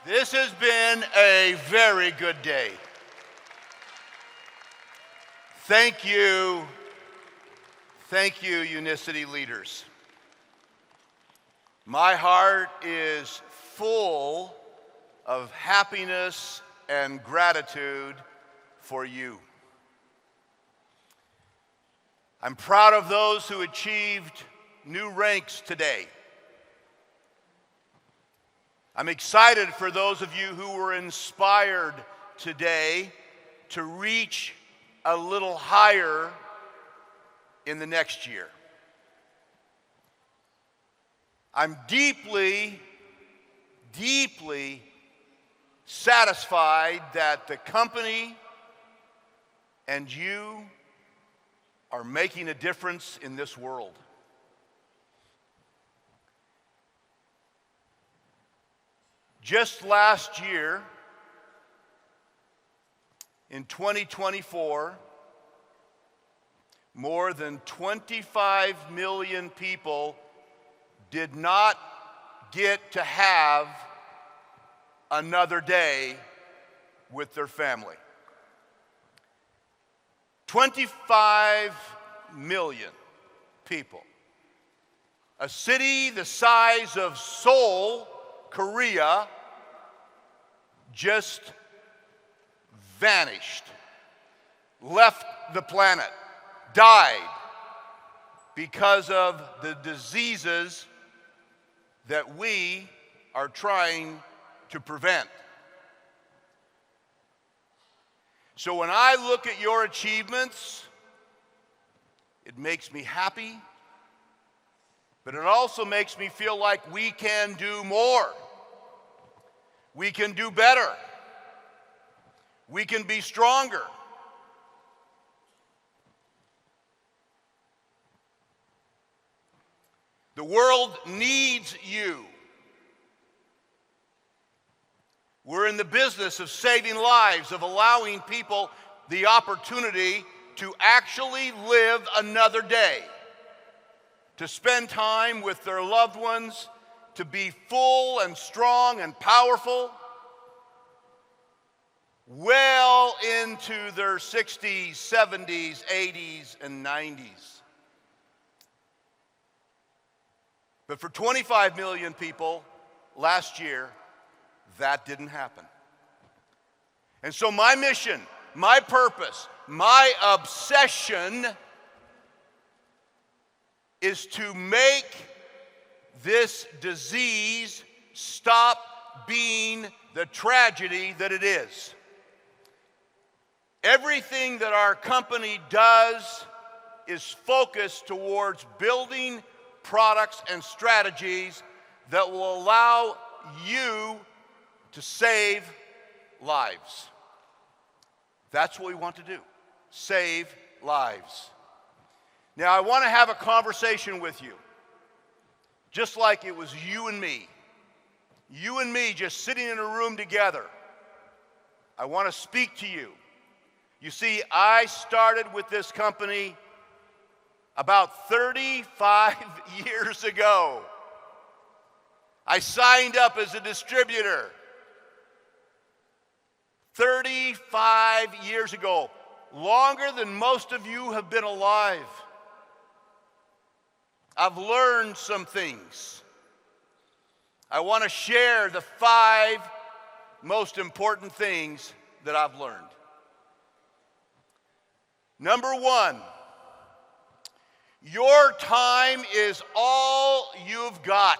This has been a very good day. Thank you, UNICITY leaders. My heart is full of happiness and gratitude for you. I'm proud of those who achieved new ranks today. I'm excited for those of you who were inspired today to reach a little higher in the next year. I'm deeply satisfied that the company and you are making a difference in this world. Just last year, in 2024, more than 25 million people did not get to have another day with their family. 25 million people. A city the size of Seoul, Korea, just vanished, left the planet, died because of the diseases that we are trying to prevent. So when I look at your achievements, it makes me happy, but it also makes me feel like we can do more. We can do better. We can be stronger. The world needs you. We're in the business of saving lives, of allowing people the opportunity to actually live another day, to spend time with their loved ones, to be full and strong and powerful, well into their 60s, 70s, 80s, and 90s. But for 25 million people last year, that didn't happen. And so my mission, my purpose, my obsession is to make this disease stop being the tragedy that it is. Everything that our company does is focused towards building products and strategies that will allow you to save lives. That's what we want to do, save lives. Now, I want to have a conversation with you, just like it was you and me just sitting in a room together. I want to speak to you. You see, I started with this company about 35 years ago. I signed up as a distributor 35 years ago, longer than most of you have been alive. I've learned some things. I want to share the 5 most important things that I've learned. Number 1, your time is all you've got.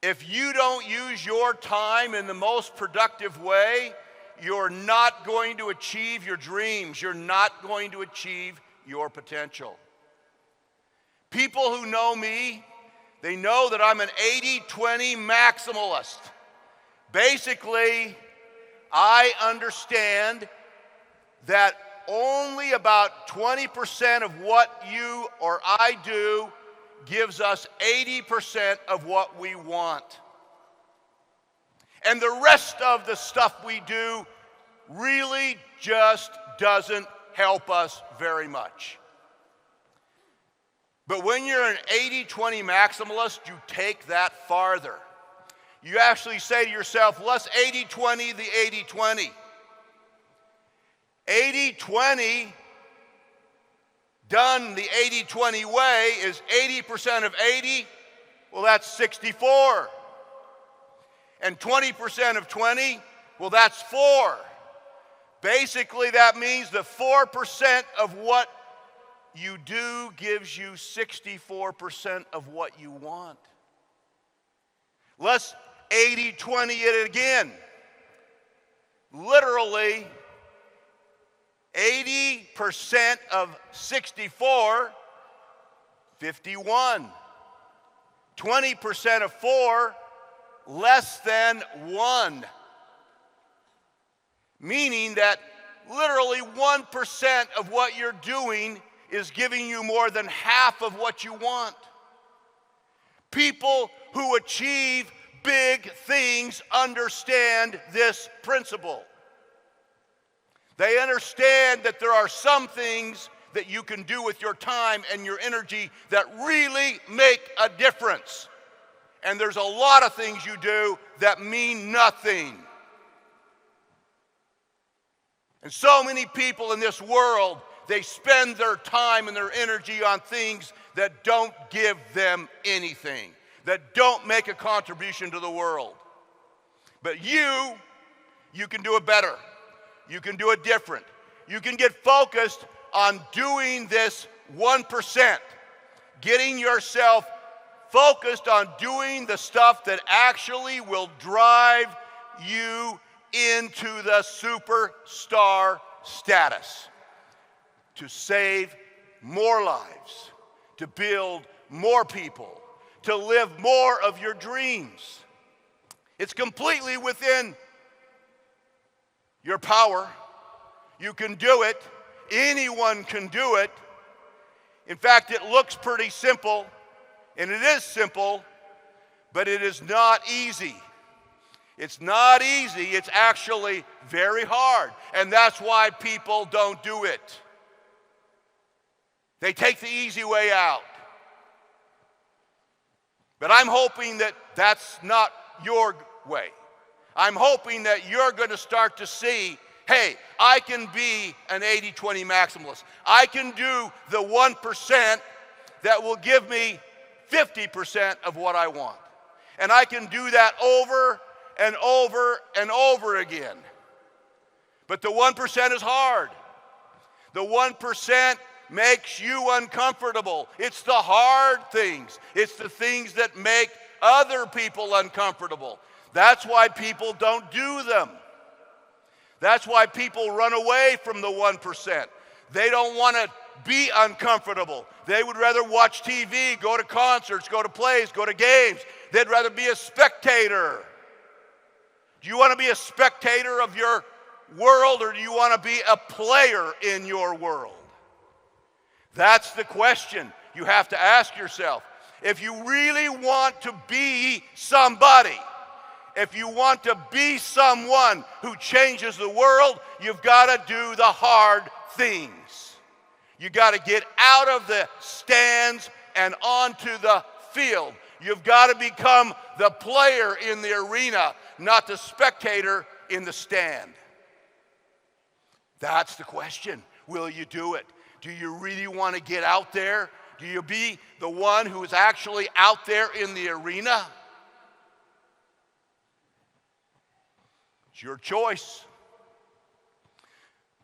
If you don't use your time in the most productive way, you're not going to achieve your dreams. You're not going to achieve your potential. People who know me, they know that I'm an 80-20 maximalist. Basically, I understand that only about 20% of what you or I do gives us 80% of what we want. And the rest of the stuff we do really just doesn't help us very much. But when you're an 80-20 maximalist, you take that farther. You actually say to yourself, let's 80-20 the 80-20. 80-20 done the 80-20 way is 80% of 80, well, that's 64. And 20% of 20, well, that's 4. Basically, that means that 4% of what you do gives you 64% of what you want. Let's 80-20 it again. Literally, 80% of 64, 51. 20% of 4, less than 1. Meaning that literally 1% of what you're doing is giving you more than half of what you want. People who achieve big things understand this principle. They understand that there are some things that you can do with your time and your energy that really make a difference. And there's a lot of things you do that mean nothing. And so many people in this world, they spend their time and their energy on things that don't give them anything, that don't make a contribution to the world. But you can do it better. You can do it different. You can get focused on doing this 1%, getting yourself focused on doing the stuff that actually will drive you into the superstar status, to save more lives, to build more people, to live more of your dreams. It's completely within your power. You can do it. Anyone can do it. In fact, it looks pretty simple, and it is simple, but it is not easy. It's not easy. It's actually very hard, and that's why people don't do it. They take the easy way out. But I'm hoping that that's not your way. I'm hoping that you're going to start to see, hey, I can be an 80-20 maximalist. I can do the 1% that will give me 50% of what I want. And I can do that over and over and over again. But the 1% is hard. The 1% makes you uncomfortable. It's the hard things. It's the things that make other people uncomfortable. That's why people don't do them. That's why people run away from the 1%. They don't want to be uncomfortable. They would rather watch TV, go to concerts, go to plays, go to games. They'd rather be a spectator. Do you want to be a spectator of your world, or do you want to be a player in your world? That's the question you have to ask yourself. If you really want to be somebody, if you want to be someone who changes the world, you've got to do the hard things. You've got to get out of the stands and onto the field. You've got to become the player in the arena, not the spectator in the stand. That's the question. Will you do it? Do you really want to get out there? Do you be the one who is actually out there in the arena? It's your choice.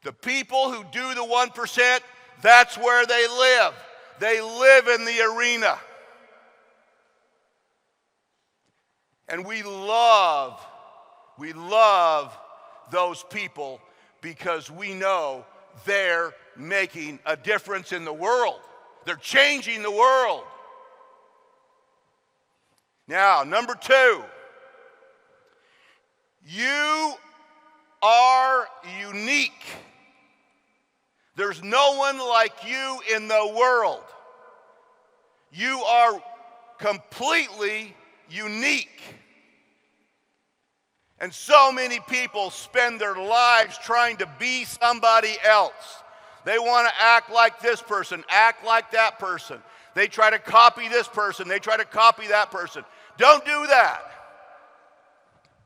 The people who do the 1%, that's where they live. They live in the arena. And we love those people because we know they're making a difference in the world. They're changing the world. Now, number 2, you are unique. There's no one like you in the world. You are completely unique. And so many people spend their lives trying to be somebody else. They want to act like this person, act like that person. They try to copy this person, they try to copy that person. Don't do that.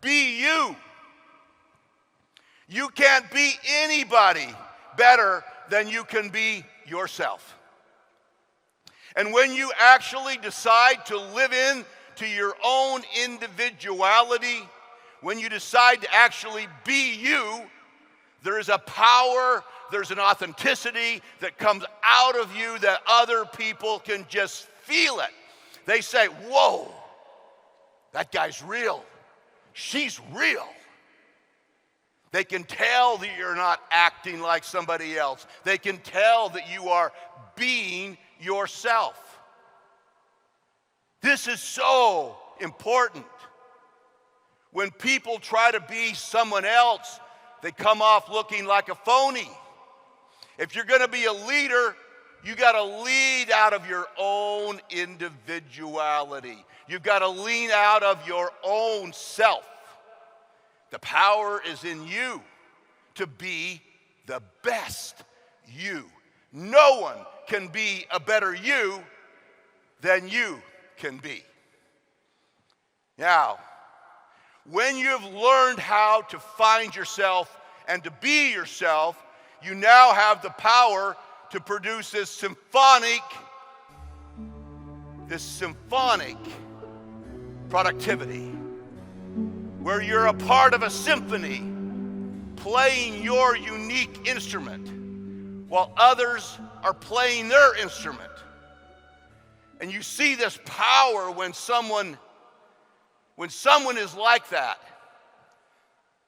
Be you. You can't be anybody better than you can be yourself. And when you actually decide to live into your own individuality, when you decide to actually be you, there is a power, there's an authenticity that comes out of you that other people can just feel it. They say, whoa, that guy's real. She's real. They can tell that you're not acting like somebody else. They can tell that you are being yourself. This is so important. When people try to be someone else, they come off looking like a phony. If you're going to be a leader, you got to lead out of your own individuality. You've got to lean out of your own self. The power is in you to be the best you. No one can be a better you than you can be. Now, when you've learned how to find yourself and to be yourself, you now have the power to produce this symphonic productivity, where you're a part of a symphony, playing your unique instrument, while others are playing their instrument. And you see this power when someone is like that,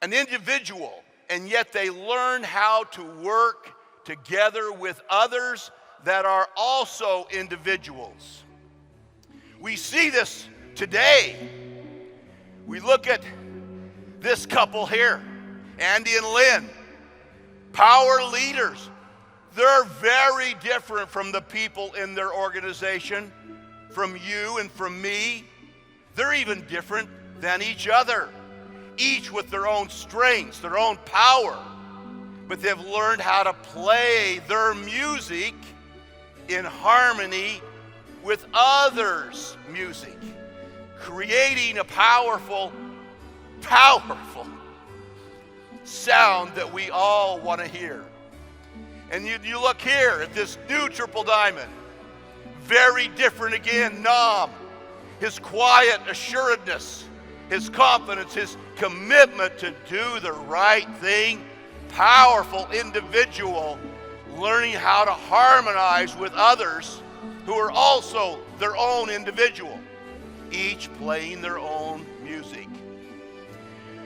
an individual, and yet they learn how to work together with others that are also individuals. We see this today. We look at this couple here, Andy and Lynn, power leaders. They're very different from the people in their organization, from you and from me. They're even different than each other, each with their own strengths, their own power. But they've learned how to play their music in harmony with others' music, creating a powerful sound that we all want to hear. And you look here at this new triple diamond, very different again. Nam, his quiet assuredness, his confidence, his commitment to do the right thing, powerful individual, learning how to harmonize with others who are also their own individual, each playing their own music.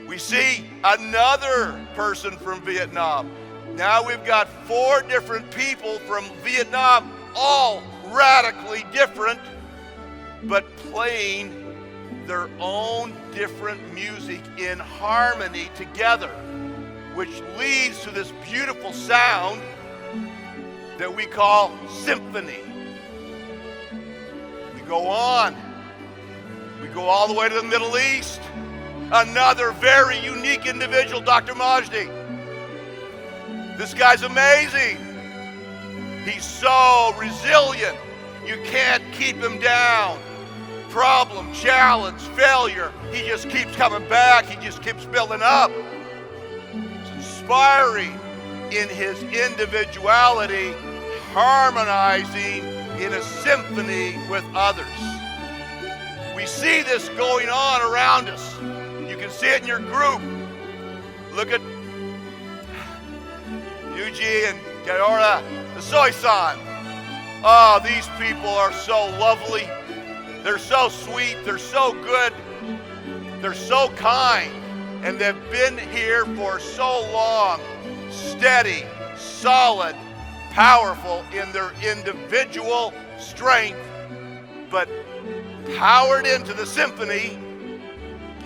We see another person from Vietnam. Now we've got 4 different people from Vietnam, all radically different, but playing their own different music in harmony together, which leads to this beautiful sound that we call symphony. We go on. We go all the way to the Middle East. Another very unique individual, Dr. Majdi. This guy's amazing. He's so resilient. You can't keep him down. Problem, challenge, failure. He just keeps coming back. He just keeps building up. It's inspiring in his individuality, harmonizing in a symphony with others. We see this going on around us. You can see it in your group. Look at Yuji and Gaora, the Soy-san. Oh, these people are so lovely. They're so sweet. They're so good. They're so kind. And they've been here for so long. Steady, solid, powerful in their individual strength, but powered into the symphony,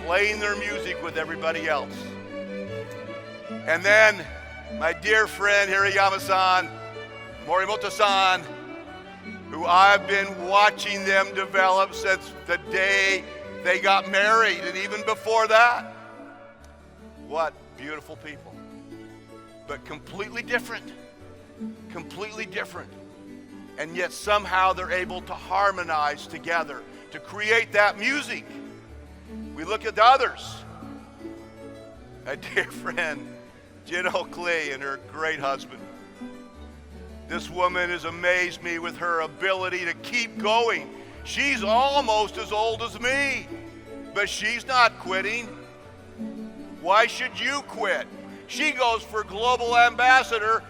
playing their music with everybody else. And then my dear friend Hirayama-san, Morimoto-san, who I've been watching them develop since the day they got married, and even before that. What beautiful people. But completely different. Completely different. And yet somehow they're able to harmonize together to create that music. We look at the others. a dear friend, Jen Oakley, and her great husband. This woman has amazed me with her ability to keep going. She's almost as old as me, but she's not quitting. Why should you quit? She goes for global ambassador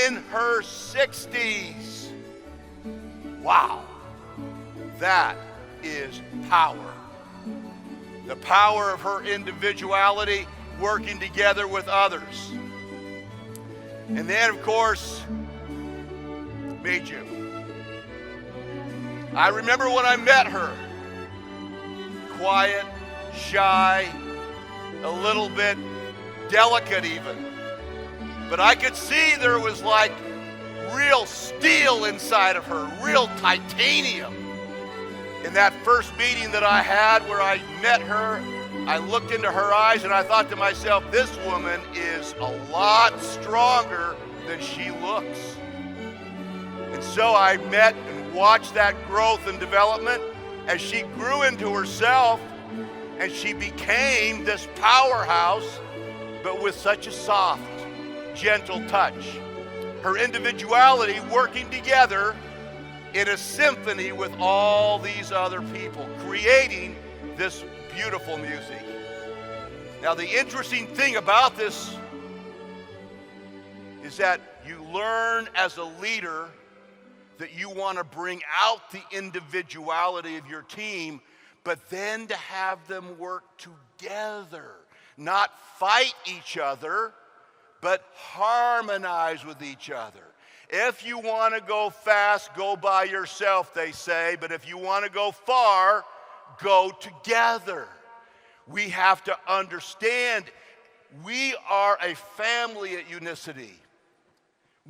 in her 60s. Wow, that is power. The power of her individuality working together with others. And then, of course, Meiju. I remember when I met her, quiet, shy, a little bit delicate even. But I could see there was like real steel inside of her, real titanium. In that first meeting that I had where I met her, I looked into her eyes and I thought to myself, this woman is a lot stronger than she looks. And so I met and watched that growth and development as she grew into herself and she became this powerhouse, but with such a soft, gentle touch. Her individuality working together in a symphony with all these other people, creating this beautiful music. Now, the interesting thing about this is that you learn as a leader that you want to bring out the individuality of your team, but then to have them work together, not fight each other, but harmonize with each other. If you want to go fast, go by yourself, they say, but if you want to go far, go together. We have to understand we are a family at UNICITY.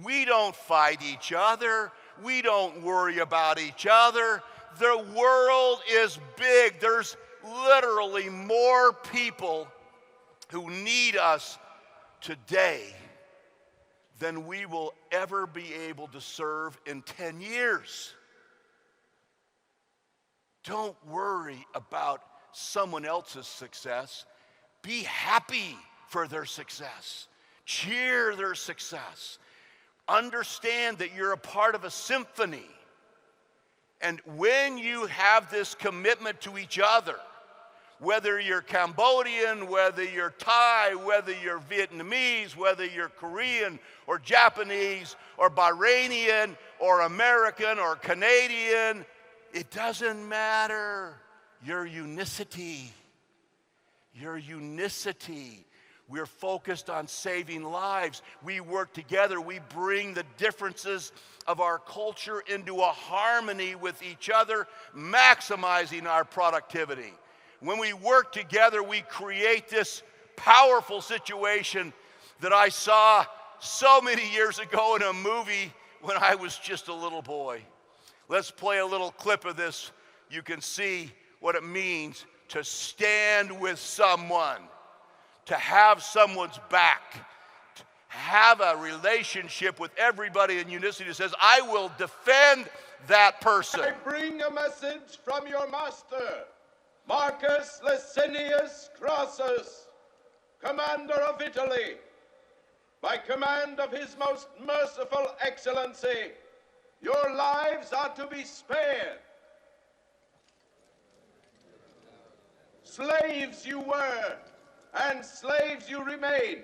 We don't fight each other. We don't worry about each other. The world is big. There's literally more people who need us today than we will ever be able to serve in 10 years. Don't worry about someone else's success. Be happy for their success. Cheer their success. Understand that you're a part of a symphony. And when you have this commitment to each other, whether you're Cambodian, whether you're Thai, whether you're Vietnamese, whether you're Korean or Japanese or Bahrainian or American or Canadian, it doesn't matter. You're UNICITY. You're UNICITY. We're focused on saving lives. We work together. We bring the differences of our culture into a harmony with each other, maximizing our productivity. When we work together, we create this powerful situation that I saw so many years ago in a movie when I was just a little boy. Let's play a little clip of this. You can see what it means to stand with someone, to have someone's back, to have a relationship with everybody in UNICITY that says, I will defend that person. I bring a message from your master, Marcus Licinius Crassus, commander of Italy. By command of his most merciful excellency, your lives are to be spared. Slaves you were, and slaves you remain.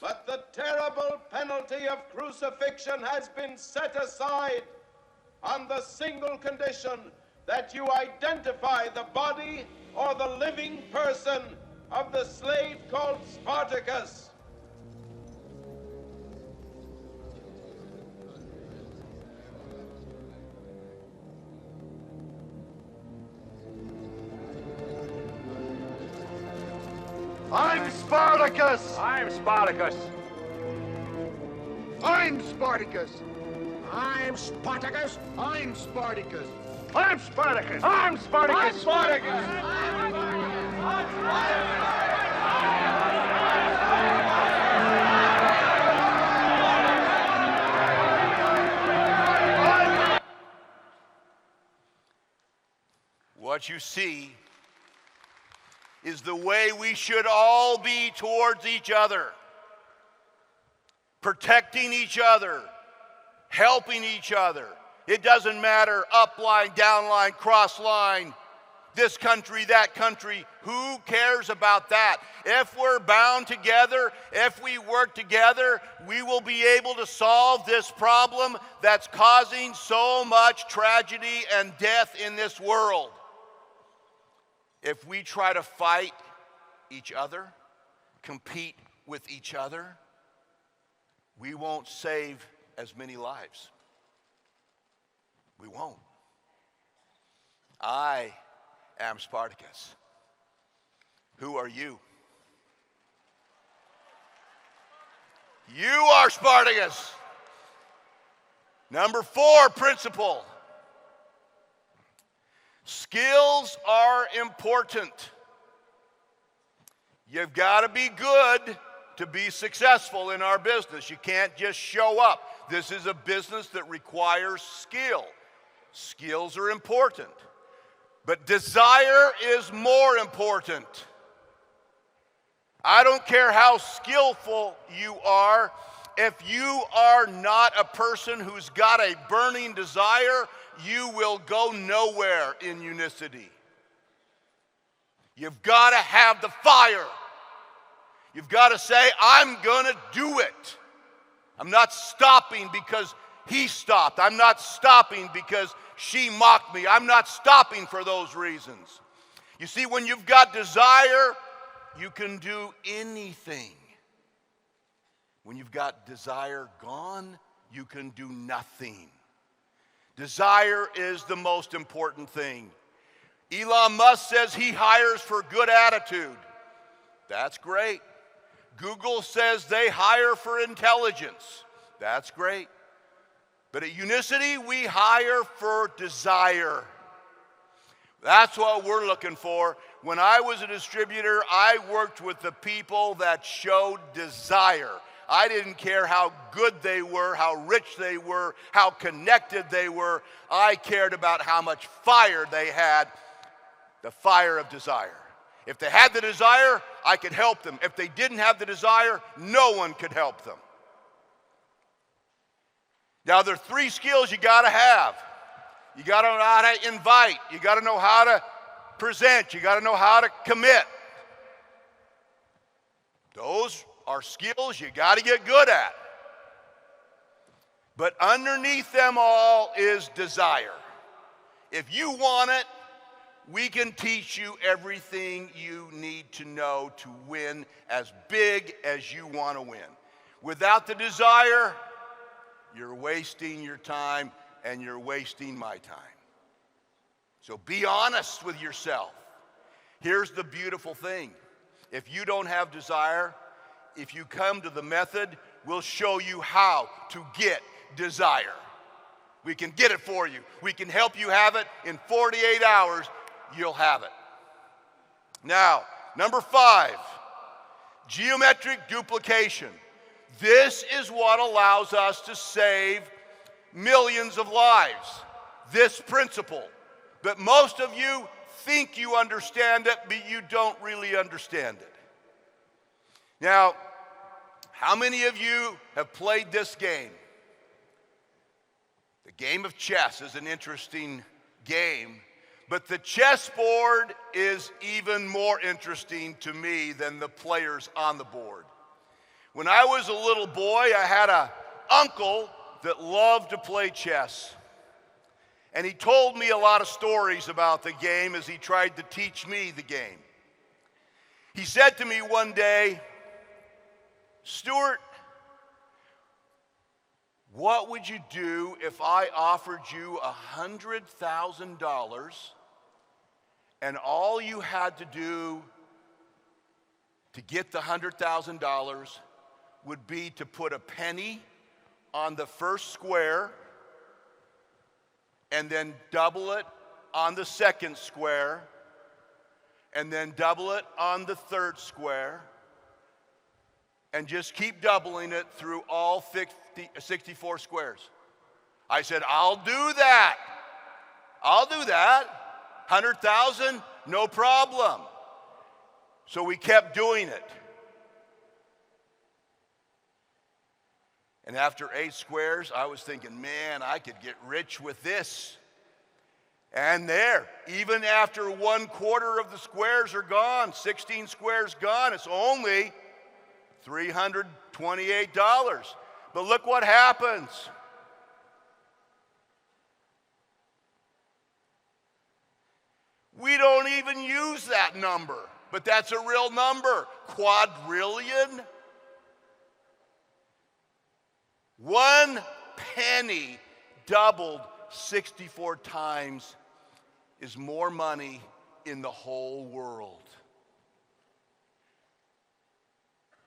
But the terrible penalty of crucifixion has been set aside on the single condition that you identify the body or the living person of the slave called Spartacus. I'm Spartacus! I'm Spartacus. I'm Spartacus! I'm Spartacus. I'm Spartacus! I'm Spartacus. I'm Spartacus. I'm Spartacus! What you see is the way we should all be towards each other. Protecting each other, helping each other. It doesn't matter up line, down line, cross line, this country, that country. Who cares about that? If we're bound together, if we work together, we will be able to solve this problem that's causing so much tragedy and death in this world. If we try to fight each other, compete with each other, we won't save as many lives. We won't. I am Spartacus. Who are you? You are Spartacus. Number 4 principle. Skills are important. You've got to be good to be successful in our business. You can't just show up. This is a business that requires skill. Skills are important. But desire is more important. I don't care how skillful you are. If you are not a person who's got a burning desire, you will go nowhere in UNICITY. You've got to have the fire. You've got to say, I'm going to do it. I'm not stopping because he stopped. I'm not stopping because she mocked me. I'm not stopping for those reasons. You see, when you've got desire, you can do anything. When you've got desire gone, you can do nothing. Desire is the most important thing. Elon Musk says he hires for good attitude. That's great. Google says they hire for intelligence. That's great. But at UNICITY, we hire for desire. That's what we're looking for. When I was a distributor, I worked with the people that showed desire. I didn't care how good they were, how rich they were, how connected they were. I cared about how much fire they had, the fire of desire. If they had the desire, I could help them. If they didn't have the desire, no one could help them. Now, there are 3 skills you got to have. You got to know how to invite. You got to know how to present. You got to know how to commit. Those are skills you got to get good at. But underneath them all is desire. If you want it, we can teach you everything you need to know to win as big as you want to win. Without the desire, you're wasting your time and you're wasting my time. So be honest with yourself. Here's the beautiful thing. If you don't have desire, if you come to the method, we'll show you how to get desire. We can get it for you. We can help you have it. In 48 hours, you'll have it. Now, number 5, geometric duplication. This is what allows us to save millions of lives. This principle. But most of you think you understand it, but you don't really understand it. Now, how many of you have played this game? The game of chess is an interesting game, but the chessboard is even more interesting to me than the players on the board. When I was a little boy, I had an uncle that loved to play chess. And he told me a lot of stories about the game as he tried to teach me the game. He said to me one day, Stuart, what would you do if I offered you $100,000 and all you had to do to get the $100,000 would be to put a penny on the first square and then double it on the second square and then double it on the third square and just keep doubling it through all 64 squares? I said, I'll do that. I'll do that. 100,000, no problem. So we kept doing it. And after 8 squares, I was thinking, man, I could get rich with this. And there, even after 1/4 of the squares are gone, 16 squares gone, it's only $328. But look what happens. We don't even use that number, but that's a real number. Quadrillion. 1 penny doubled 64 times is more money in the whole world.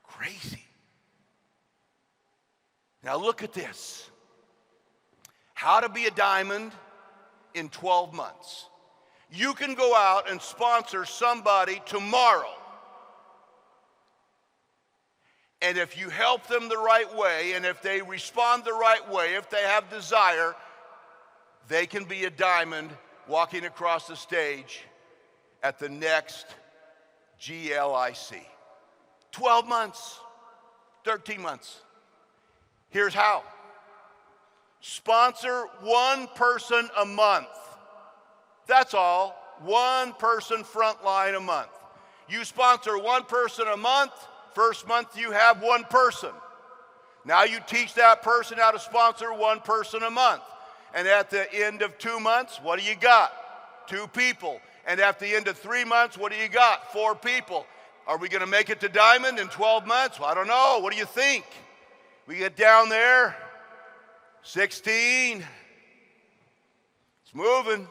Crazy. Now look at this. How to be a diamond in 12 months. You can go out and sponsor somebody tomorrow. And if you help them the right way, and if they respond the right way, if they have desire, they can be a diamond walking across the stage at the next GLIC. 12 months, 13 months. Here's how. Sponsor 1 person a month. That's all. 1 person frontline a month. You sponsor 1 person a month. First month you have 1 person. Now you teach that person how to sponsor 1 person a month. And at the end of 2 months, what do you got? 2 people. And at the end of 3 months, what do you got? 4 people. Are we going to make it to diamond in 12 months? Well, I don't know. What do you think? We get down there, 16. It's moving.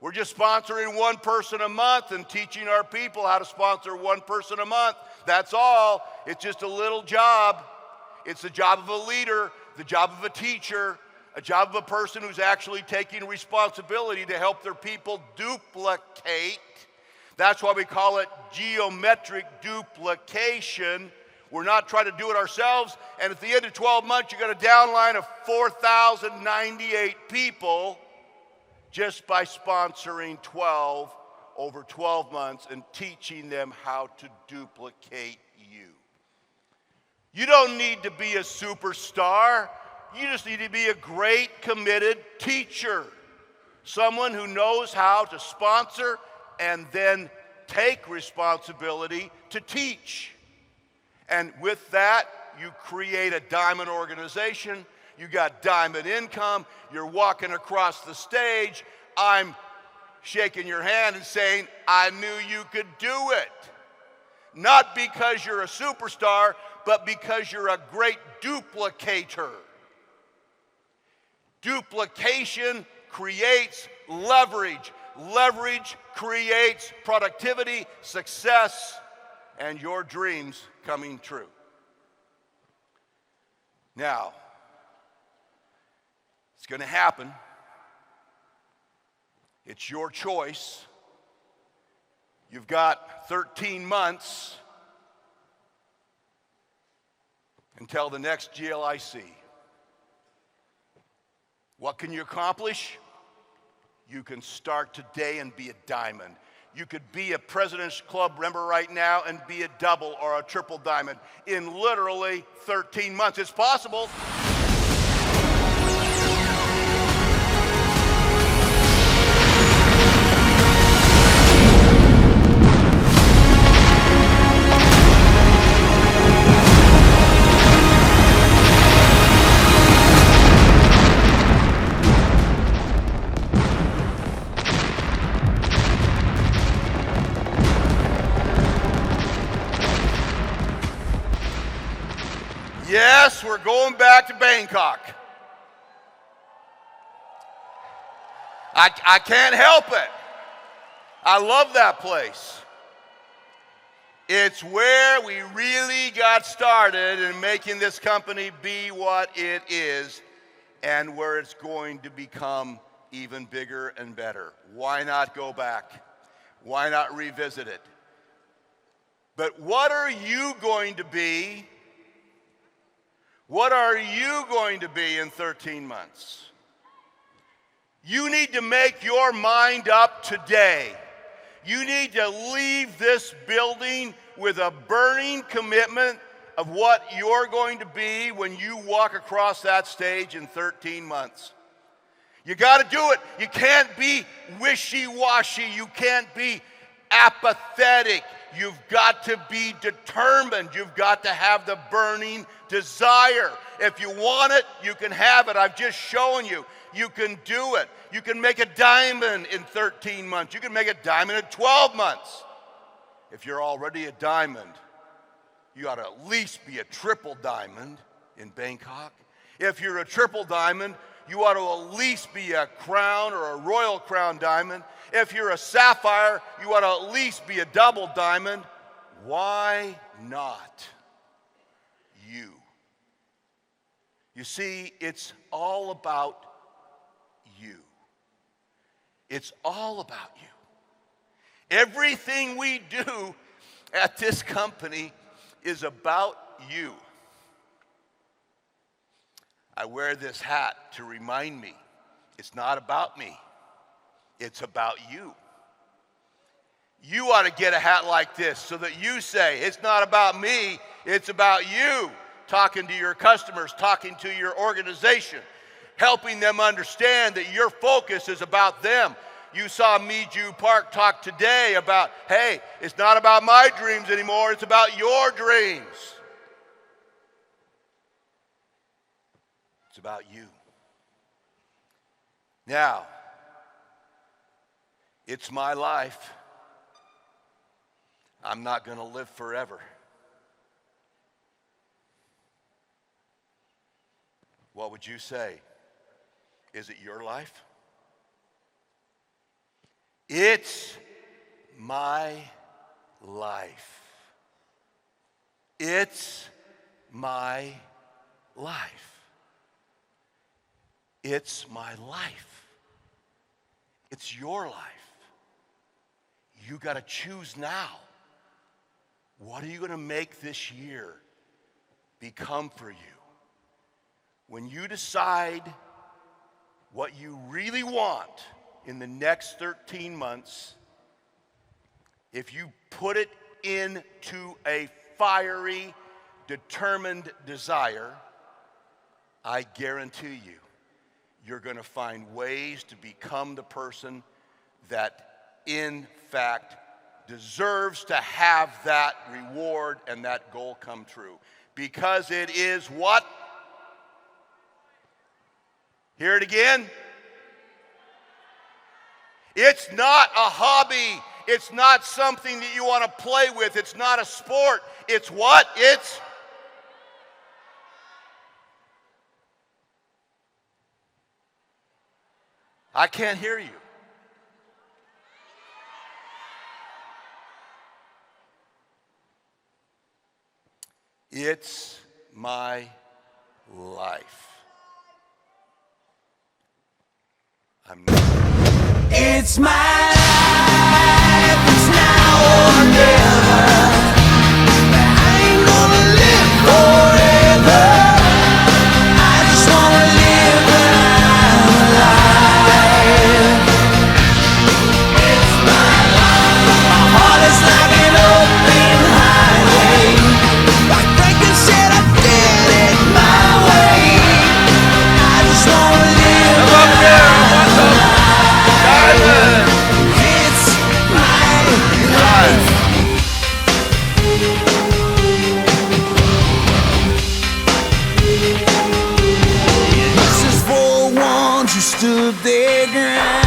We're just sponsoring 1 person a month and teaching our people how to sponsor 1 person a month. That's all. It's just a little job. It's the job of a leader, the job of a teacher, a job of a person who's actually taking responsibility to help their people duplicate. That's why we call it geometric duplication. We're not trying to do it ourselves. And at the end of 12 months, you got a downline of 4,098 people just by sponsoring 12 over 12 months and teaching them how to duplicate you. You don't need to be a superstar. You just need to be a great, committed teacher. Someone who knows how to sponsor and then take responsibility to teach. And with that, you create a diamond organization. You got diamond income. You're walking across the stage. I'm shaking your hand and saying, I knew you could do it. Not because you're a superstar, but because you're a great duplicator. Duplication creates leverage. Leverage creates productivity, success, and your dreams coming true. Now, it's going to happen. It's your choice. You've got 13 months until the next GLIC. What can you accomplish? You can start today and be a diamond. You could be a President's Club member right now and be a double or a triple diamond in literally 13 months. It's possible. Yes, we're going back to Bangkok. I can't help it. I love that place. It's where we really got started in making this company be what it is and where it's going to become even bigger and better. Why not go back? Why not revisit it? But what are you going to be? What are you going to be in 13 months? You need to make your mind up today. You need to leave this building with a burning commitment of what you're going to be when you walk across that stage in 13 months. You got to do it. You can't be wishy-washy. You can't be apathetic. You've got to be determined. You've got to have the burning desire. If you want it, you can have it. I've just shown you. You can do it. You can make a diamond in 13 months. You can make a diamond in 12 months. If you're already a diamond, you ought to at least be a triple diamond in Bangkok. If you're a triple diamond, you ought to at least be a crown or a royal crown diamond. If you're a sapphire, you ought to at least be a double diamond. Why not you? You see, it's all about you. It's all about you. Everything we do at this company is about you. I wear this hat to remind me it's not about me. It's about you. You ought to get a hat like this so that you say, it's not about me, it's about you. Talking to your customers, talking to your organization, helping them understand that your focus is about them. You saw Miju Park talk today about, hey, it's not about my dreams anymore, it's about your dreams. It's about you. Now, it's my life. I'm not going to live forever. What would you say? Is it your life? It's my life. It's my life. It's my life. It's your life. You got to choose now. What are you going to make this year become for you? When you decide what you really want in the next 13 months, if you put it into a fiery, determined desire, I guarantee you, you're going to find ways to become the person that, in fact, deserves to have that reward and that goal come true. Because it is what? Hear it again. It's not a hobby. It's not something that you want to play with. It's not a sport. It's what? It's I can't hear you. It's my life. It's my life, it's now or never. I ain't gonna live forever. I just wanna live when I'm alive. It's my life. My heart is like an open highway. Like Franklin said, I did it my way. I just wanna live when I'm alive. It's my life. This is for the ones who stood their ground.